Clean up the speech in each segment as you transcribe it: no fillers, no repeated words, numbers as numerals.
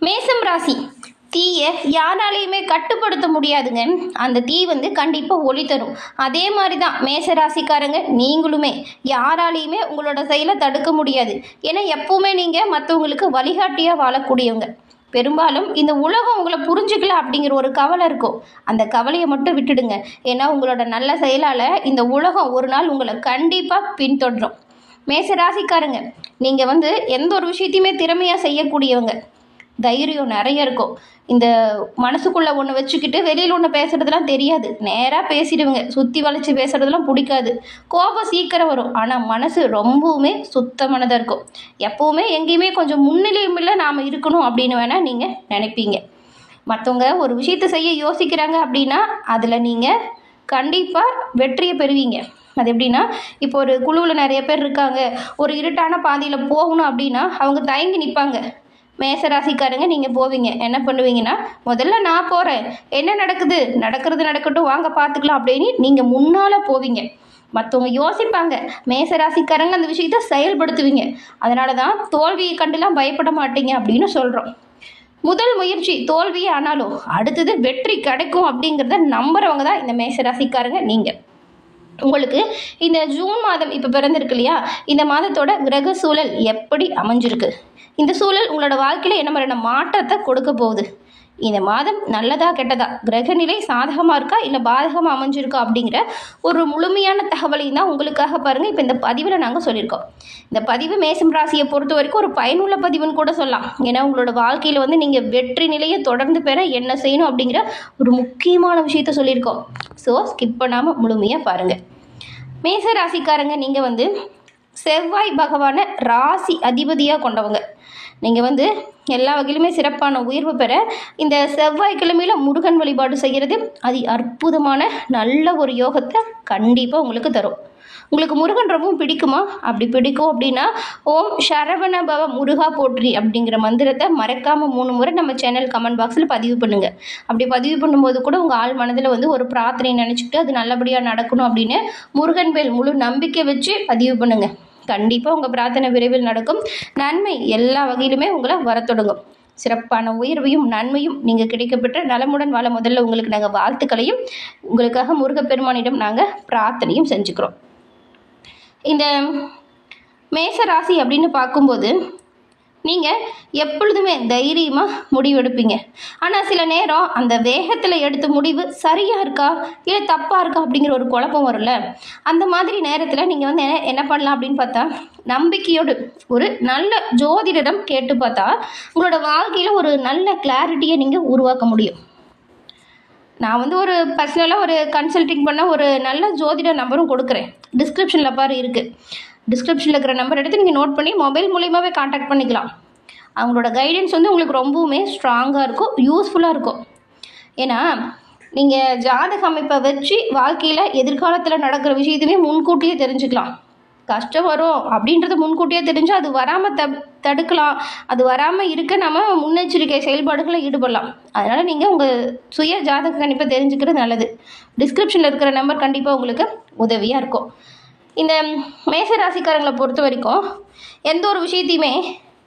மேசம் ராசி தீயை யாராலையுமே கட்டுப்படுத்த முடியாதுங்க. அந்த தீ கண்டிப்பாக ஒளி தரும். அதே மாதிரி தான் மேச ராசிக்காரங்க நீங்களுமே யாராலையுமே உங்களோட செயலை தடுக்க முடியாது. ஏன்னா எப்பவுமே நீங்கள் மற்றவங்களுக்கு வழிகாட்டியாக வாழக்கூடியவங்க. பெரும்பாலும் இந்த உலகம் உங்களை புரிஞ்சுக்கல அப்படிங்கிற ஒரு கவலை இருக்கும். அந்த கவலையை மட்டும் விட்டுடுங்க. ஏன்னா உங்களோட நல்ல செயலால் இந்த உலகம் ஒரு நாள் உங்களை கண்டிப்பாக பின்தொடரும். மேச ராசிக்காரங்க நீங்கள் எந்த ஒரு விஷயத்தையுமே திறமையாக செய்யக்கூடியவங்க. தைரியம் நிறைய இருக்கும். இந்த மனசுக்குள்ளே ஒன்று வச்சுக்கிட்டு வெளியில் ஒன்று பேசுகிறதுலாம் தெரியாது. நேராக பேசிடுவங்க. சுற்றி வளைச்சி பேசுகிறதுலாம் பிடிக்காது. கோபம் சீக்கிரம் வரும். ஆனால் மனசு ரொம்பவுமே சுத்தமானதாக இருக்கும். எப்போவுமே எங்கேயுமே கொஞ்சம் முன்னிலையில் நாம் இருக்கணும் அப்படின்னு வேணால் நீங்கள் நினைப்பீங்க. மற்றவங்க ஒரு விஷயத்தை செய்ய யோசிக்கிறாங்க அப்படின்னா அதில் நீங்கள் கண்டிப்பாக வெற்றியை பெறுவீங்க. அது எப்படின்னா, இப்போ ஒரு குழுவில் நிறைய பேர் இருக்காங்க. ஒரு இருட்டான பாதையில் போகணும் அப்படின்னா அவங்க தயங்கி நிற்பாங்க. மேசராசிக்காரங்க நீங்கள் போவீங்க. என்ன பண்ணுவீங்கன்னா, முதல்ல நான் போகிறேன், என்ன நடக்கிறது நடக்கட்டும், வாங்க பார்த்துக்கலாம் அப்படின்னு நீங்கள் முன்னால் போவீங்க. மற்றவங்க யோசிப்பாங்க. மேசராசிக்காரங்க அந்த விஷயத்தை செயல்படுத்துவீங்க. அதனால தான் தோல்வியை கண்டுலாம் பயப்பட மாட்டீங்க அப்படின்னு சொல்கிறோம். முதல் முயற்சி தோல்வியே ஆனாலும் அடுத்தது வெற்றி கிடைக்கும் அப்படிங்கிறத நம்புறவங்க தான் இந்த மேசராசிக்காரங்க நீங்கள். உங்களுக்கு இந்த ஜூன் மாதம் இப்போ பிறந்திருக்கு இல்லையா, இந்த மாதத்தோட கிரக சூழல் எப்படி அமைஞ்சிருக்கு, இந்த சூழல் உங்களோட வாழ்க்கையில் என்ன மாதிரியான மாற்றத்தை கொடுக்க போகுது, இந்த மாதம் நல்லதா கெட்டதா, கிரகநிலை சாதகமாக இருக்கா இல்லை பாதகமாக அமைஞ்சிருக்கா அப்படிங்கிற ஒரு முழுமையான தகவலையும் தான் உங்களுக்காக பாருங்கள் இப்போ இந்த பதிவில் நாங்கள் சொல்லியிருக்கோம். இந்த பதிவு மேசம் ராசியை பொறுத்த வரைக்கும் ஒரு பயனுள்ள பதிவுன்னு கூட சொல்லலாம். ஏன்னா உங்களோட வாழ்க்கையில் நீங்கள் வெற்றி நிலையை தொடர்ந்து பெற என்ன செய்யணும் அப்படிங்கிற ஒரு முக்கியமான விஷயத்த சொல்லியிருக்கோம். ஸோ ஸ்கிப் பண்ணாமல் முழுமையாக பாருங்கள். மேச ராசிக்காரங்க நீங்கள் செவ்வாய் பகவானை ராசி அதிபதியாக கொண்டவங்க. நீங்கள் எல்லா வகையிலுமே சிறப்பான உயர்வு பெற இந்த செவ்வாய்க்கிழமையில் முருகன் வழிபாடு செய்கிறது அது அற்புதமான நல்ல ஒரு யோகத்தை கண்டிப்பாக உங்களுக்கு தரும். உங்களுக்கு முருகன் ரொம்பவும் பிடிக்குமா? அப்படி பிடிக்கும் அப்படின்னா ஓம் சரவண பவ முருகா போற்றி அப்படிங்கிற மந்திரத்தை மறக்காமல் 3 முறை நம்ம சேனல் கமெண்ட் பாக்ஸில் பதிவு பண்ணுங்கள். அப்படி பதிவு பண்ணும்போது கூட உங்கள் ஆள் மனதில் ஒரு பிரார்த்தனை நினச்சிக்கிட்டு அது நல்லபடியாக நடக்கணும் அப்படின்னு முருகன் மேல் முழு நம்பிக்கை வச்சு பதிவு பண்ணுங்கள். கண்டிப்பாக உங்கள் பிரார்த்தனை விரைவில் நடக்கும். நன்மை எல்லா வகையிலுமே உங்களை வர தொடங்கும். சிறப்பான உயர்வையும் நன்மையும் நீங்கள் கிடைக்கப்பெற்ற நலமுடன் வாழ முதல்ல உங்களுக்கு நாங்கள் வாழ்த்துக்களையும் உங்களுக்காக முருகப்பெருமானிடம் நாங்கள் பிரார்த்தனையும் செஞ்சுக்கிறோம். இந்த மேச ராசி அப்படின்னு பார்க்கும்போது நீங்கள் எப்பொழுதுமே தைரியமாக முடிவெடுப்பீங்க. ஆனால் சில நேரம் அந்த வேகத்தில் எடுத்த முடிவு சரியாக இருக்கா இல்லை தப்பாக இருக்கா அப்படிங்கிற ஒரு குழப்பம் வரும்ல. அந்த மாதிரி நேரத்தில் நீங்கள் என்ன பண்ணலாம் அப்படின்னு பார்த்தா, நம்பிக்கையோடு ஒரு நல்ல ஜோதிடரிடம் கேட்டு பார்த்தா உங்களோட வாழ்க்கையில் ஒரு நல்ல கிளாரிட்டியை நீங்கள் உருவாக்க முடியும். நான் ஒரு பர்சனலாக ஒரு கன்சல்டிங் பண்ண ஒரு நல்ல ஜோதிட நம்பரும் கொடுக்குறேன். டிஸ்கிரிப்ஷனில் பாரு இருக்குது. டிஸ்கிரிப்ஷனில் இருக்கிற நம்பர் எடுத்து நீங்கள் நோட் பண்ணி மொபைல் மூலியமாகவே காண்டாக்ட் பண்ணிக்கலாம். அவங்களோட கைடன்ஸ் உங்களுக்கு ரொம்பவுமே ஸ்ட்ராங்காக இருக்கும், யூஸ்ஃபுல்லாக இருக்கும். ஏன்னா நீங்கள் ஜாதக அமைப்பை வச்சு வாழ்க்கையில் எதிர்காலத்தில் நடக்கிற விஷயத்தையுமே முன்கூட்டியே தெரிஞ்சுக்கலாம். கஷ்டம் வரும் அப்படின்றது முன்கூட்டியே தெரிஞ்சால் அது வராமல் தடுக்கலாம். அது வராமல் இருக்க நம்ம முன்னெச்சரிக்கை செயல்பாடுகளை ஈடுபடலாம். அதனால் நீங்கள் உங்கள் சுய ஜாதக கணிப்பை தெரிஞ்சுக்கிறது நல்லது. டிஸ்கிரிப்ஷனில் இருக்கிற நம்பர் கண்டிப்பாக உங்களுக்கு உதவியாக இருக்கும். இந்த மேச ராசிக்காரங்களை பொறுத்த வரைக்கும் எந்த ஒரு விஷயத்தையுமே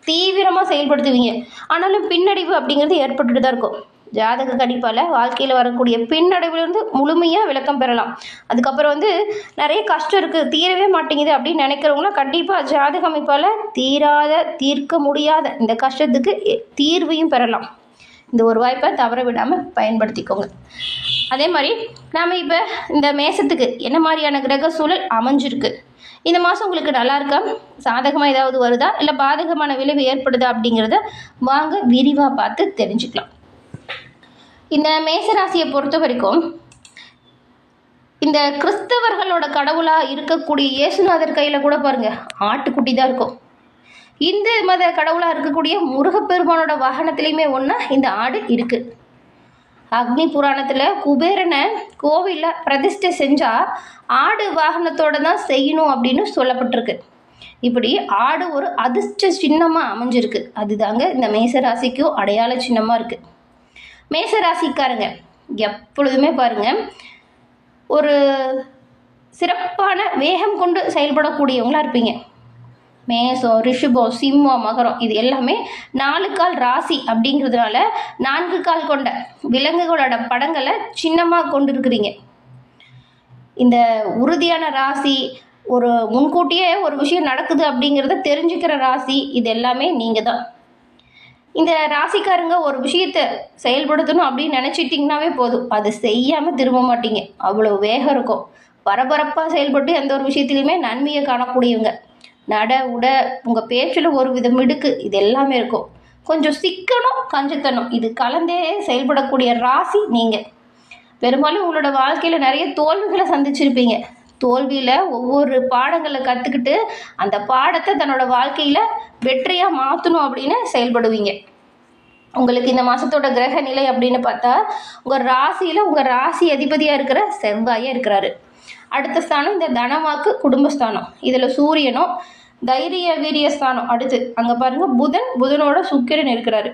தீவிரமாக செயல்படுத்துவீங்க. ஆனாலும் பின்னடைவு அப்படிங்கிறது ஏற்பட்டுட்டு தான் இருக்கும். ஜாதக கணிப்பால் வாழ்க்கையில் வரக்கூடிய பின்னடைவுலேருந்து முழுமையாக விளக்கம் பெறலாம். அதுக்கப்புறம் நிறைய கஷ்டம் இருக்குது, தீரவே மாட்டேங்குது அப்படின்னு நினைக்கிறவங்களாம் கண்டிப்பாக ஜாதக அமைப்பால் தீர்க்க முடியாத இந்த கஷ்டத்துக்கு தீர்வையும் பெறலாம். இந்த ஒரு வாய்ப்பை தவற விடாமல் பயன்படுத்திக்கோங்க. அதே மாதிரி நாம் இப்போ இந்த மேசத்துக்கு என்ன மாதிரியான கிரக சூழல் அமைஞ்சிருக்கு, இந்த மாதம் உங்களுக்கு நல்லா இருக்கா, சாதகமாக ஏதாவது வருதா இல்லை பாதகமான விளைவு ஏற்படுதா அப்படிங்கிறத வாங்க விரிவாக பார்த்து தெரிஞ்சுக்கலாம். இந்த மேசராசியை பொறுத்த வரைக்கும் இந்த கிறிஸ்தவர்களோட கடவுளாக இருக்கக்கூடிய இயேசுநாதர் கையில் கூட பாருங்கள் ஆட்டுக்குட்டி தான் இருக்கும். இந்து மத கடவுளாக இருக்கக்கூடிய முருகப்பெருமானோட வாகனத்துலேயுமே ஒன்றா இந்த ஆடு இருக்குது. அக்னி புராணத்தில் குபேரனை கோவிலில் பிரதிஷ்டை செஞ்சால் ஆடு வாகனத்தோடு தான் செய்யணும் அப்படின்னு சொல்லப்பட்டிருக்கு. இப்படி ஆடு ஒரு அதிர்ஷ்ட சின்னமாக அமைஞ்சிருக்கு. அதுதாங்க இந்த மேசராசிக்கும் அடையாள சின்னமாக இருக்குது. மேசராசிக்காரங்க எப்பொழுதுமே பாருங்கள் ஒரு சிறப்பான வேகம் கொண்டு செயல்படக்கூடியவங்களாக இருப்பீங்க. மேசம், ரிஷபம், சிம்மம், மகரம் இது எல்லாமே 4 கால் ராசி அப்படிங்கிறதுனால 4 கால் கொண்ட விலங்குகளோட படங்களை சின்னமாக கொண்டு இருக்கிறீங்க. இந்த உறுதியான ராசி, ஒரு முன்கூட்டியே ஒரு விஷயம் நடக்குது அப்படிங்கிறத தெரிஞ்சுக்கிற ராசி, இது எல்லாமே நீங்கள் தான். இந்த ராசிக்காரங்க ஒரு விஷயத்தை செயல்படுத்தணும் அப்படின்னு நினச்சிட்டிங்கனாவே போதும், அது செய்யாமல் திரும்ப மாட்டீங்க. அவ்வளோ வேகம் இருக்கும். பரபரப்பாக செயல்பட்டு எந்த ஒரு விஷயத்துலையுமே நன்மையை காணக்கூடியவங்க. நட உட உங்கள் பேச்சில் ஒரு வித மிடுக்கு இது எல்லாமே இருக்கும். கொஞ்சம் சிக்கனம், கஞ்சத்தனம் இது கலந்தே செயல்படக்கூடிய ராசி நீங்கள். பெரும்பாலும் உங்களோட வாழ்க்கையில் நிறைய தோல்விகளை சந்திச்சிருப்பீங்க. தோல்வியில் ஒவ்வொரு பாடங்களை கற்றுக்கிட்டு அந்த பாடத்தை தன்னோட வாழ்க்கையில் வெற்றியாக மாற்றணும் அப்படின்னு செயல்படுவீங்க. உங்களுக்கு இந்த மாதத்தோட கிரக நிலை அப்படின்னு பார்த்தா உங்கள் ராசியில் உங்கள் ராசி அதிபதியாக இருக்கிற செவ்வாயே இருக்கிறாரு. அடுத்த ஸ்தானம் இந்த தனவாக்கு குடும்பஸ்தானம், இதில் சூரியனும் தைரிய வீரியஸ்தானம். அடுத்து அங்கே பாருங்கள் புதனோட சுக்கிரன் இருக்கிறாரு.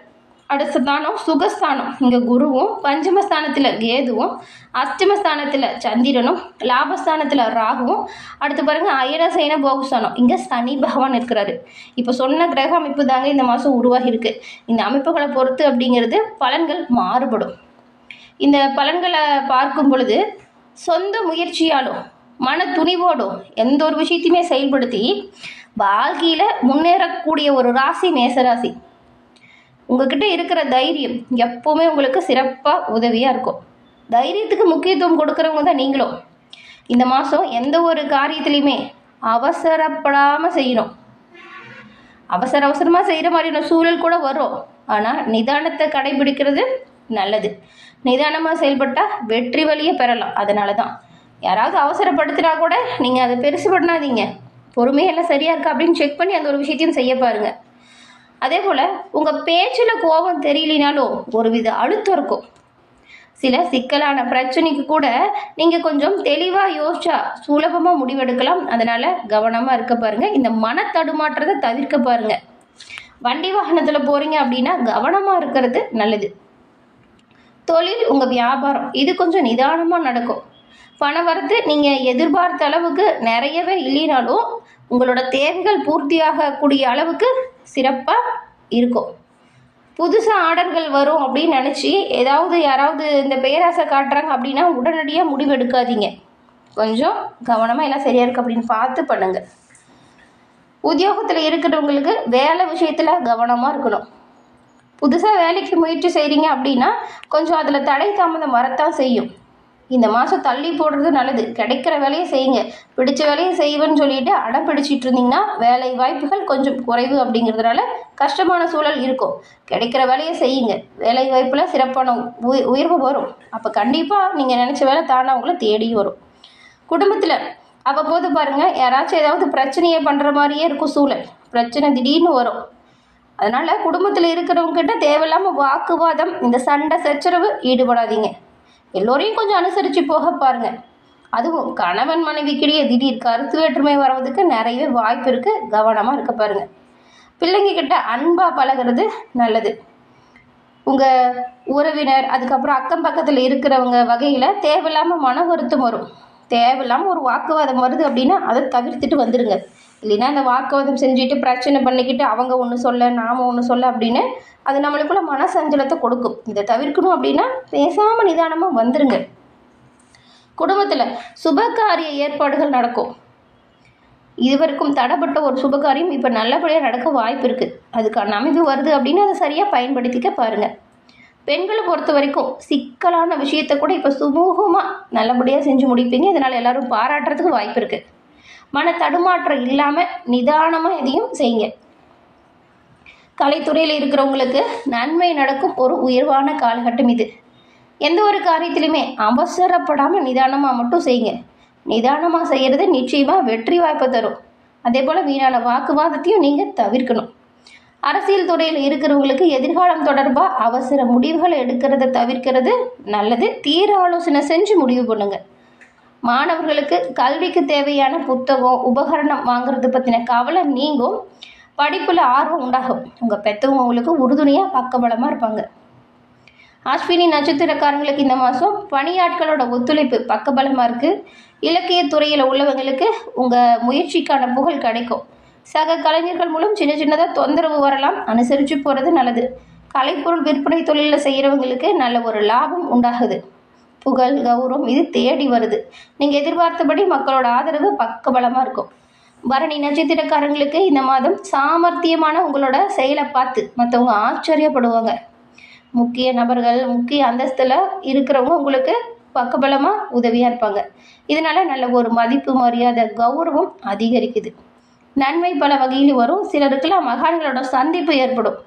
அடுத்த ஸ்தானம் சுகஸ்தானம், இங்கே குருவும், பஞ்சமஸ்தானத்தில் கேதுவும், அஷ்டமஸ்தானத்தில் சந்திரனும், லாபஸ்தானத்தில் ராகுவும். அடுத்து பாருங்கள் அயனசைன போகஸ்தானம், இங்கே சனி பகவான் இருக்கிறாரு. இப்போ சொன்ன கிரக அமைப்பு தாங்க இந்த மாதம் உருவாகி இருக்கு. இந்த அமைப்புகளை பொறுத்து அப்படிங்கிறது பலன்கள் மாறுபடும். இந்த பலன்களை பார்க்கும் பொழுது சொந்த முயற்சியாலும் மன துணிவோடும் எந்த ஒரு விஷயத்தையுமே செயல்படுத்தி வாழ்க்கையில் முன்னேறக்கூடிய ஒரு ராசி மேசராசி. உங்ககிட்ட இருக்கிற தைரியம் எப்போவுமே உங்களுக்கு சிறப்பாக உதவியாக இருக்கும். தைரியத்துக்கு முக்கியத்துவம் கொடுக்குறவங்க தான் நீங்களும். இந்த மாதம் எந்த ஒரு காரியத்துலையுமே அவசரப்படாமல் செய்யணும். அவசரமாக செய்கிற மாதிரியான சூழல் கூட வரும். ஆனால் நிதானத்தை கடைபிடிக்கிறது நல்லது. நிதானமாக செயல்பட்டால் வெற்றி வழியை பெறலாம். அதனால தான் யாராவது அவசரப்படுத்தினா கூட நீங்கள் அதை பெருசு பண்ணாதீங்க. பொறுமையெல்லாம் சரியாக இருக்கா அப்படின்னு செக் பண்ணி அந்த ஒரு விஷயத்தையும் செய்ய பாருங்கள். அதே போல் உங்கள் பேச்சில் கோபம் தெரியலினாலும் ஒரு வித அழுத்தம் இருக்கும். சில சிக்கலான பிரச்சனைக்கு கூட நீங்கள் கொஞ்சம் தெளிவாக யோசிச்சா சுலபமாக முடிவெடுக்கலாம். அதனால் கவனமாக இருக்க பாருங்கள். இந்த மன தடுமாற்றத்தை தவிர்க்க பாருங்கள். வண்டி வாகனத்தில் போகிறீங்க அப்படின்னா கவனமாக இருக்கிறது நல்லது. தொழில், உங்கள் வியாபாரம் இது கொஞ்சம் நிதானமாக நடக்கும். பண வரத்து நீங்கள் எதிர்பார்த்த அளவுக்கு நிறையவே இல்லைனாலும் உங்களோட தேவைகள் பூர்த்தியாகக்கூடிய அளவுக்கு சிறப்பாக இருக்கும். புதுசாக ஆர்டர்கள் வரும் அப்படின்னு நினச்சி யாராவது இந்த பேராசை காட்டுறாங்க அப்படின்னா உடனடியாக முடிவெடுக்காதீங்க. கொஞ்சம் கவனமாக எல்லாம் சரியாக இருக்குது அப்படின்னு பார்த்து பண்ணுங்கள். உத்தியோகத்தில் இருக்கிறவங்களுக்கு வேலை விஷயத்தில் கவனமாக இருக்கணும். புதுசாக வேலைக்கு முயற்சி செய்கிறீங்க அப்படின்னா கொஞ்சம் அதில் தடை தாமதம் வரத்தான் செய்யும். இந்த மாதம் தள்ளி போடுறது நல்லது. கிடைக்கிற வேலையை செய்யுங்க. பிடிச்ச வேலையை செய்வேன்னு சொல்லிட்டு அடம் பிடிச்சிட்டு இருந்தீங்கன்னா வேலை வாய்ப்புகள் கொஞ்சம் குறைவு அப்படிங்கிறதுனால கஷ்டமான சூழல் இருக்கும். கிடைக்கிற வேலையை செய்யுங்க. வேலை வாய்ப்பில் சிறப்பான உயர்வு வரும். அப்போ கண்டிப்பாக நீங்கள் நினச்ச வேலை தானே உங்களை தேடி வரும். குடும்பத்தில் அவ்வப்போது பாருங்கள் யாராச்சும் ஏதாவது பிரச்சனையை பண்ணுற மாதிரியே இருக்கும் சூழல். பிரச்சனை திடீர்னு வரும். அதனால் குடும்பத்தில் இருக்கிறவங்ககிட்ட தேவையில்லாமல் வாக்குவாதம், இந்த சண்டை சச்சரவு ஈடுபடாதீங்க. எல்லோரையும் கொஞ்சம் அனுசரித்து போக பாருங்கள். அதுவும் கணவன் மனைவிக்கிடையே திடீர் கருத்து வேற்றுமை வர்றதுக்கு நிறையவே வாய்ப்பு இருக்குது. கவனமாக இருக்க பாருங்கள். பிள்ளைங்கக்கிட்ட அன்பாக பழகிறது நல்லது. உங்கள் உறவினர் அதுக்கப்புறம் அக்கம் பக்கத்தில் இருக்கிறவங்க வகையில் தேவையில்லாமல் மன வருத்தம் வரும். தேவையில்லாமல் ஒரு வாக்குவாதம் வருது அப்படின்னா அதை தவிர்த்துட்டு வந்துடுங்க. இல்லைன்னா அந்த வாக்குவாதம் செஞ்சுட்டு பிரச்சனை பண்ணிக்கிட்டு அவங்க ஒன்று சொல்ல நாம் ஒன்று சொல்ல அப்படின்னு அது நம்மளுக்குள்ள மனசஞ்சலத்தை கொடுக்கும். இதை தவிர்க்கணும் அப்படின்னா பேசாமல் நிதானமாக வந்துடுங்க. குடும்பத்தில் சுபகாரிய ஏற்பாடுகள் நடக்கும். இதுவரைக்கும் தடைப்பட்ட ஒரு சுபகாரியம் இப்போ நல்லபடியாக நடக்க வாய்ப்பு இருக்குது. அதுக்கான அமைப்பு வருது அப்படின்னு அதை சரியாக பயன்படுத்திக்க பாருங்கள். பெண்களை பொறுத்த வரைக்கும் சிக்கலான விஷயத்தை கூட இப்போ சுமூகமாக நல்லபடியாக செஞ்சு முடிப்பீங்க. இதனால் எல்லோரும் பாராட்டுறதுக்கு வாய்ப்பு இருக்குது. மன தடுமாற்றம் இல்லாமல் நிதானமாக எதையும் செய்யுங்க. கலைத்துறையில் இருக்கிறவங்களுக்கு நன்மை நடக்கும் ஒரு உயர்வான காலகட்டம் இது. எந்த ஒரு காரியத்திலுமே அவசரப்படாமல் நிதானமாக மட்டும் செய்யுங்க. நிதானமாக செய்கிறது நிச்சயமாக வெற்றி வாய்ப்பை தரும். அதே போல் வீணான வாக்குவாதத்தையும் நீங்கள் தவிர்க்கணும். அரசியல் துறையில் இருக்கிறவங்களுக்கு எதிர்காலம் தொடர்பாக அவசர முடிவுகளை எடுக்கிறத தவிர்க்கிறது நல்லது. தீர ஆலோசனை செஞ்சு முடிவு பண்ணுங்க. மாணவர்களுக்கு கல்விக்கு தேவையான புத்தகம் உபகரணம் வாங்குறது பற்றின கவலை நீங்கும். படிப்பில் ஆர்வம் உண்டாகும். உங்கள் பெற்றவங்க உங்களுக்கு உறுதுணையாக பக்கபலமாக இருப்பாங்க. அஸ்வினி நட்சத்திரக்காரங்களுக்கு இந்த மாதம் பணியாட்களோட ஒத்துழைப்பு பக்கபலமாக இருக்குது. இலக்கிய துறையில் உள்ளவங்களுக்கு உங்கள் முயற்சிக்கான புகழ் கிடைக்கும். சக கலைஞர்கள் மூலம் சின்ன சின்னதாக தொந்தரவு வரலாம், அனுசரித்து போகிறது நல்லது. கலைப்பொருள் விற்பனை தொழிலில் செய்கிறவங்களுக்கு நல்ல ஒரு லாபம் உண்டாகுது. புகழ் கௌரவம் இது தேடி வருது. நீங்கள் எதிர்பார்த்தபடி மக்களோட ஆதரவு பக்கபலமாக இருக்கும். பரணி நட்சத்திரக்காரங்களுக்கு இந்த மாதம் சாமர்த்தியமான உங்களோட செயலை பார்த்து மற்றவங்க ஆச்சரியப்படுவாங்க. முக்கிய நபர்கள், முக்கிய அந்தஸ்தில் இருக்கிறவங்க உங்களுக்கு பக்கபலமாக உதவியாக இருப்பாங்க. இதனால் நல்ல ஒரு மதிப்பு, மரியாதை, கௌரவம் அதிகரிக்குது. நன்மை பல வகையில் வரும். சிலருக்குலாம் மகான்களோட சந்திப்பு ஏற்படும்.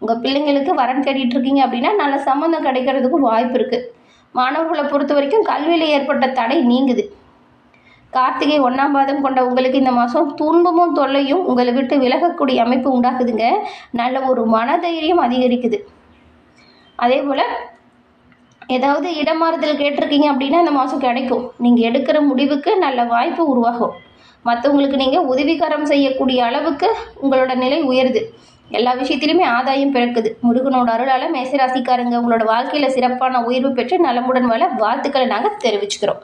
உங்கள் பிள்ளைங்களுக்கு வரன் தேடிட்டு இருக்கீங்க அப்படின்னா நல்ல சம்மந்தம் கிடைக்கிறதுக்கும் வாய்ப்பு இருக்குது. மாணவர்களை பொறுத்த வரைக்கும் கல்வியில் ஏற்பட்ட தடை நீங்குது. கார்த்திகை 1ஆம் பாதம் கொண்ட உங்களுக்கு இந்த மாதம் துன்பமும் தொல்லையும் உங்களை விட்டு விலகக்கூடிய அமைப்பு உண்டாக்குதுங்க. நல்ல ஒரு மனதைரியம் அதிகரிக்குது. அதே போல் ஏதாவது இடமாறுதல் கேட்டிருக்கீங்க அப்படின்னா இந்த மாதம் கிடைக்கும். நீங்கள் எடுக்கிற முடிவுக்கு நல்ல வாய்ப்பு உருவாகும். மற்றவங்களுக்கு நீங்கள் உதவிகரம் செய்யக்கூடிய அளவுக்கு உங்களோட நிலை உயருது. எல்லா விஷயத்திலுமே ஆதாயம் பிறக்குது. முருகனோட அருளால் மேசராசிக்காரங்க உங்களோட வாழ்க்கையில் சிறப்பான உயர்வு பெற்று நலமுடன் வாழ வாழ்த்துக்களை நாங்கள் தெரிவிச்சுக்கிறோம்.